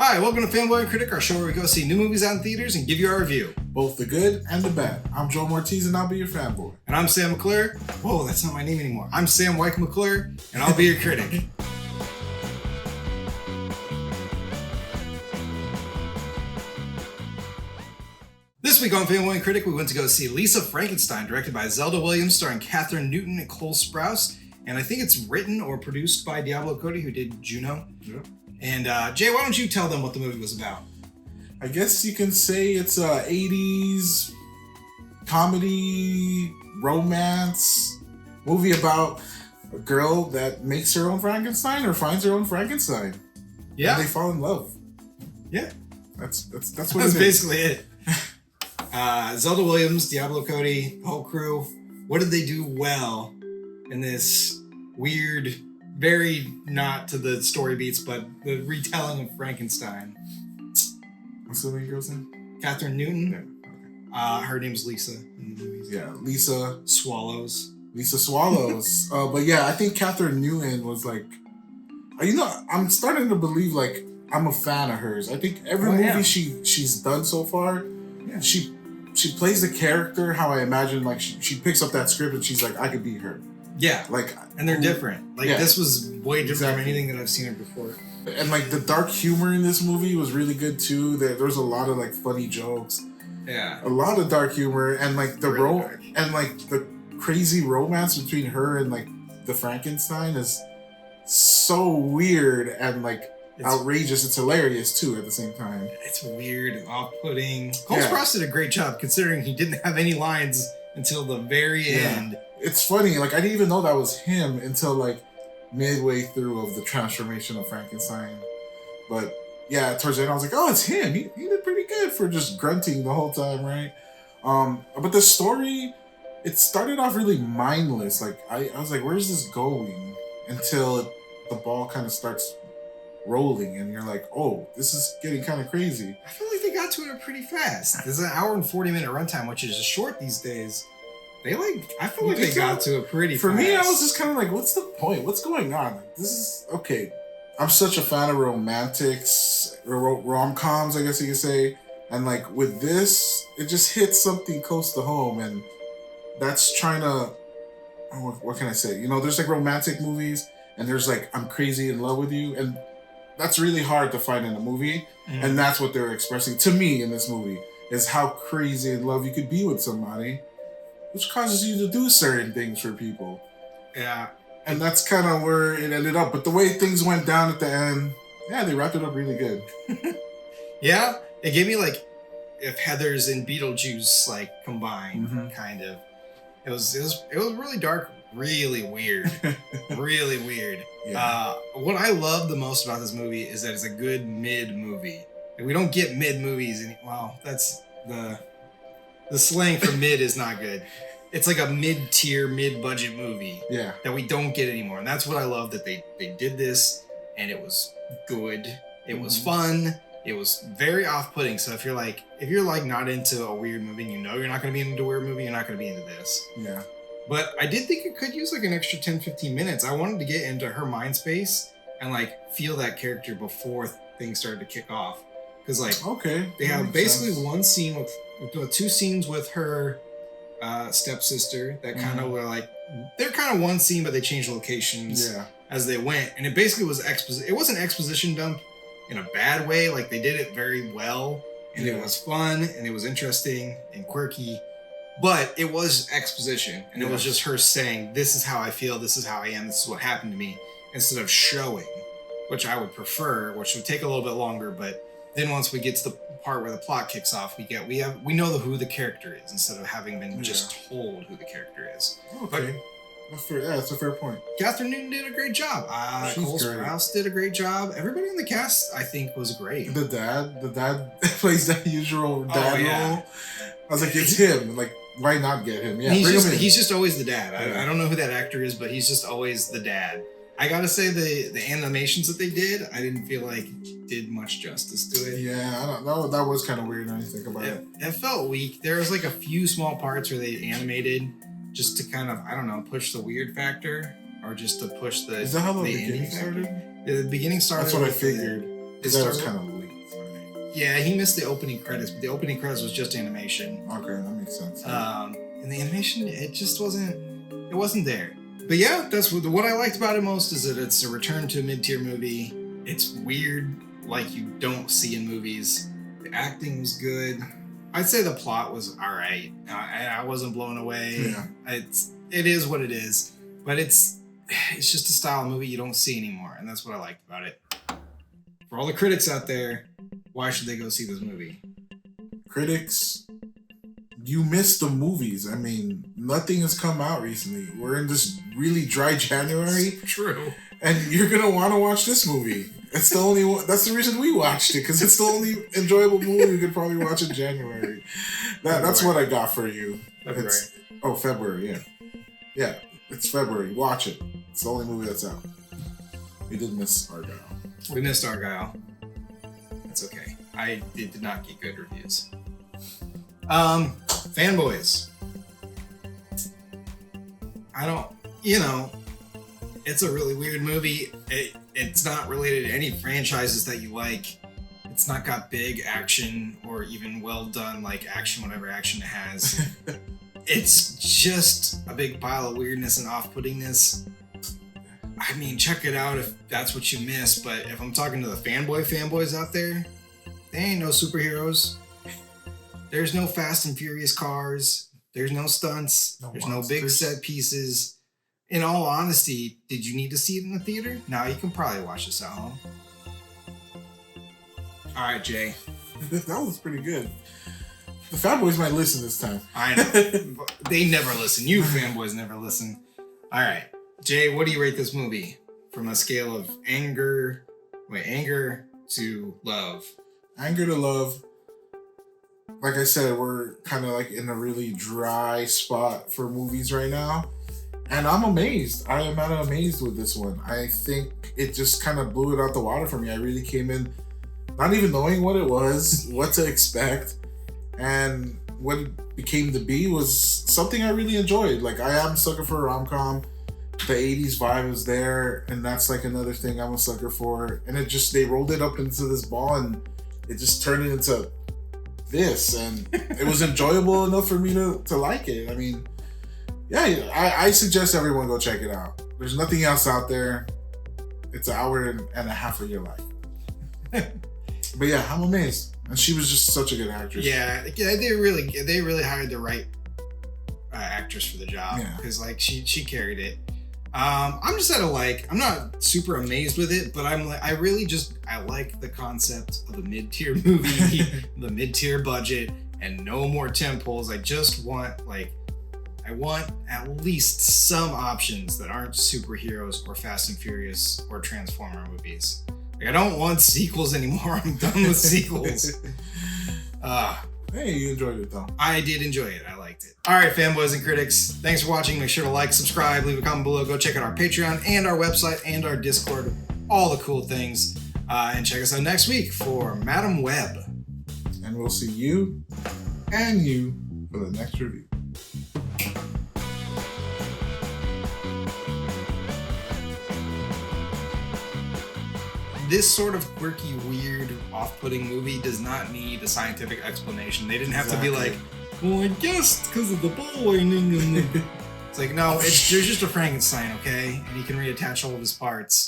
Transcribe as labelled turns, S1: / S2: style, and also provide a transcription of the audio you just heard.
S1: Hi, welcome to Fanboy and Critic, our show where we go see new movies out in theaters and give you our review.
S2: Both the good and the bad. I'm Joe Ortiz and I'll be your fanboy.
S1: And I'm Sam McClure. Whoa, that's not my name anymore. I'm Sam Wike-McClure, and I'll be your critic. This week on Fanboy and Critic, we went to go see Lisa Frankenstein, directed by Zelda Williams, starring Catherine Newton and Cole Sprouse. And I think it's written or produced by Diablo Cody, who did Juno.
S2: Yep.
S1: And Jay, why don't you tell them what the movie was about?
S2: I guess you can say it's a 80s comedy, romance movie about a girl that makes her own Frankenstein or finds her own Frankenstein.
S1: Yeah.
S2: And they fall in love.
S1: Yeah.
S2: That's what
S1: That's
S2: it is.
S1: basically it. Zelda Williams, Diablo Cody, whole crew. What did they do well in this weird, very not to the story beats, but the retelling of Frankenstein?
S2: What's the main girl's name?
S1: Catherine Newton.
S2: Yeah.
S1: Her name's Lisa in the movies.
S2: Yeah, Lisa
S1: Swallows.
S2: Swallows. But yeah, I think Catherine Newton was like, I'm starting to believe like I'm a fan of hers. I think every movie she's done so far, she plays the character how I imagine. Like she picks up that script and she's like, I could be her.
S1: Yeah,
S2: like,
S1: and they're different. Like this was way different from anything that I've seen her before.
S2: And like the dark humor in this movie was really good too. There was a lot of like funny jokes.
S1: Yeah,
S2: a lot of dark humor and like the
S1: really
S2: and like the crazy romance between her and like the Frankenstein is so weird and like outrageous. It's hilarious too at the same time.
S1: It's weird and off-putting. Cole Sprouse did a great job considering he didn't have any lines until the very end.
S2: It's funny, like I didn't even know that was him until like midway through of the transformation of Frankenstein. But yeah, towards the end I was like, oh, it's him. He did pretty good for just grunting the whole time, right? But the story, it started off really mindless. Like I was like, where's this going? Until the ball kind of starts rolling and you're like, oh, this is getting kind of crazy.
S1: I feel like they got to it pretty fast. There's an hour and 40-minute runtime, which is short these days. I feel like they got to it pretty fast.
S2: For me, I was just kind of like, what's the point? What's going on? This is, okay. I'm such a fan of romantics, rom-coms, I guess you could say. And like with this, it just hits something close to home. And that's trying to, what can I say? You know, there's like romantic movies and there's like, I'm crazy in love with you. And that's really hard to find in a movie. Mm-hmm. And that's what they're expressing to me in this movie, is how crazy in love you could be with somebody, which causes you to do certain things for people.
S1: Yeah.
S2: And that's kind of where it ended up. But the way things went down at the end, they wrapped it up really good.
S1: Yeah. It gave me like if Heathers and Beetlejuice like combined, kind of. It was really dark, really weird. Really weird. Yeah. What I love the most about this movie is that it's a good mid movie. And we don't get mid movies that's the slang for mid is not good. It's like a mid-tier, mid-budget movie that we don't get anymore. And that's what I love, that they did this and it was good. It was fun. It was very off-putting. So if you're like not into a weird movie and you know you're not going to be into a weird movie, you're not going to be into this. Yeah. But I did think it could use like an extra 10, 15 minutes. I wanted to get into her mind space and like feel that character before things started to kick off. Because like, they have basically one scene with two scenes with her stepsister that kind of were like, they're kind of one scene, but they changed locations as they went. And it basically was exposition. It wasn't exposition dump in a bad way. Like they did it very well and it was fun and it was interesting and quirky, but it was exposition. And it was just her saying, this is how I feel. This is how I am. This is what happened to me, instead of showing, which I would prefer, which would take a little bit longer. But then once we get to the part where the plot kicks off, we know who the character is instead of having been just told who the character is.
S2: Okay. That's a fair point.
S1: Catherine Newton did a great job. Cole Sprouse did a great job. Everybody in the cast, I think, was great.
S2: The dad plays that usual dad role. I was like, it's him. Like, why not get him? Yeah,
S1: he's just always the dad. I don't know who that actor is, but he's just always the dad. I gotta say the animations that they did, I didn't feel like did much justice to it.
S2: Yeah, I don't know. That was kind of weird when you think about it.
S1: It felt weak. There was like a few small parts where they animated just to kind of, I don't know, push the weird factor, or just to push the.
S2: Is that how the beginning started?
S1: The beginning started.
S2: That's what I figured. That was kind of weak.
S1: Yeah, he missed the opening credits, but the opening credits was just animation.
S2: Okay, that makes sense.
S1: And the animation, it just wasn't there. But yeah, that's what I liked about it most, is that it's a return to a mid-tier movie. It's weird, like you don't see in movies. The acting was good. I'd say the plot was all right. I wasn't blown away.
S2: Yeah.
S1: It is what it is, but it's just a style of movie you don't see anymore, and that's what I liked about it. For all the critics out there, why should they go see this movie?
S2: Critics, you missed the movies. I mean, nothing has come out recently. We're in this really dry January.
S1: True.
S2: And you're going to want to watch this movie. It's the only one. That's the reason we watched it, because it's the only enjoyable movie we could probably watch in January. That's what I got for you.
S1: February.
S2: February, yeah. Yeah, it's February. Watch it. It's the only movie that's out. We did miss Argyle.
S1: We missed Argyle. That's okay. It did not get good reviews. Fanboys. It's a really weird movie. It's not related to any franchises that you like. It's not got big action or even well done like action, whatever action it has. It's just a big pile of weirdness and off-puttingness. I mean, check it out if that's what you miss, but if I'm talking to the fanboys out there, they ain't no superheroes. There's no Fast and Furious cars. There's no stunts. There's no big set pieces. In all honesty, did you need to see it in the theater? No, you can probably watch this at home. All right, Jay.
S2: That was pretty good. The fanboys might listen this time.
S1: I know. They never listen. You fanboys never listen. All right. Jay, what do you rate this movie from a scale of anger to love?
S2: Anger to love. Like I said, we're kind of like in a really dry spot for movies right now. And I'm amazed. I am amazed with this one. I think it just kind of blew it out the water for me. I really came in not even knowing what it was, what to expect. And what it became to be was something I really enjoyed. Like, I am a sucker for a rom-com. The 80s vibe is there, and that's like another thing I'm a sucker for. And they rolled it up into this ball, and it just turned it into this. And it was enjoyable enough for me to like it. I mean, yeah, I suggest everyone go check it out. There's nothing else out there. It's an hour and a half of your life. But yeah, I'm amazed. And she was just such a good actress.
S1: Yeah, they really hired the right actress for the job, because like she carried it. I'm just I'm not super amazed with it, but I like the concept of a mid-tier movie, the mid-tier budget, and no more tentpoles. I want at least some options that aren't superheroes or Fast and Furious or Transformer movies. Like, I don't want sequels anymore. I'm done with sequels.
S2: Hey, you enjoyed it though.
S1: I did enjoy it. I liked it. All right, fanboys and critics. Thanks for watching. Make sure to like, subscribe, leave a comment below. Go check out our Patreon and our website and our Discord. All the cool things. And check us out next week for Madam Web.
S2: And we'll see you and you for the next review.
S1: This sort of quirky, weird, off-putting movie does not need a scientific explanation. They didn't have to be like, well, I guess because of the bowling. It's like, no, there's just a Frankenstein, okay? And he can reattach all of his parts.